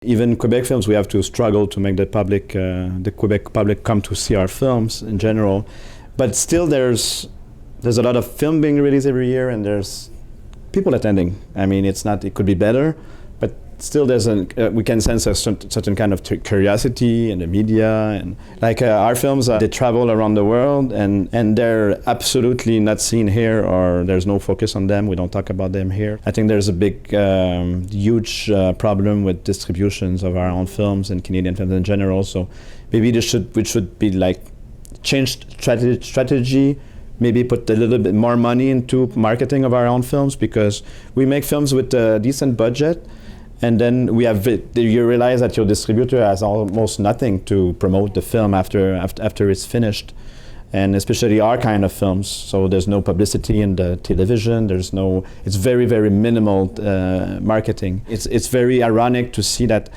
Even Quebec films, we have to struggle to make the Quebec public come to see our films in general. But still, there's a lot of film being released every year, and there's people attending. I mean, it could be better, but still we can sense a certain kind of curiosity in the media. And like our films, they travel around the world, and they're absolutely not seen here, or there's no focus on them. We don't talk about them here. I think there's a big, huge problem with distributions of our own films and Canadian films in general. So maybe we should be like changed strategy. Maybe put a little bit more money into marketing of our own films, because we make films with a decent budget, and then you realize that your distributor has almost nothing to promote the film after it's finished, and especially our kind of films. So there's no publicity in the television. It's very, very minimal marketing. It's very ironic to see that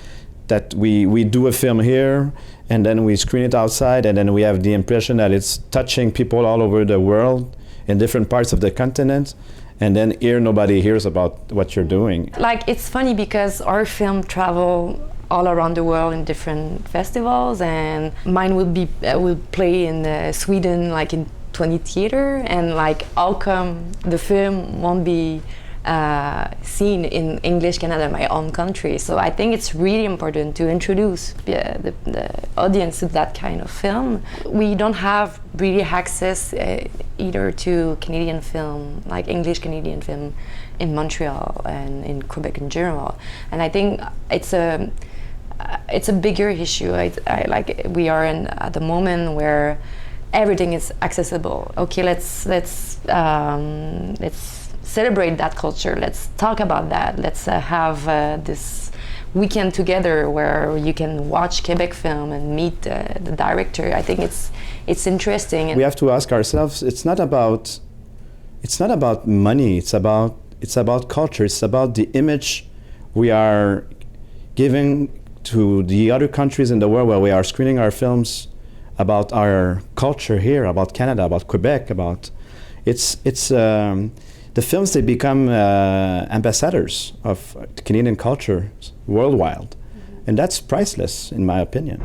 we do a film here, and then we screen it outside, and then we have the impression that it's touching people all over the world in different parts of the continent, and then here nobody hears about what you're doing. Like, it's funny because our film travel all around the world in different festivals, and mine will play in Sweden, like in 20 theater, and like how come the film won't be seen in English Canada, my own country? So I think it's really important to introduce the audience to that kind of film. We don't have really access either to Canadian film, like English Canadian film, in Montreal and in Quebec in general. And I think it's a bigger issue. I like we are at the moment where everything is accessible. Okay, let's celebrate that culture. Let's talk about that. Let's have this weekend together where you can watch Quebec film and meet the director. I think it's interesting. And we have to ask ourselves. It's not about money. It's about culture. It's about the image we are giving to the other countries in the world where we are screening our films about our culture here, about Canada, about Quebec, about the films, they become ambassadors of Canadian culture worldwide, and that's priceless, in my opinion.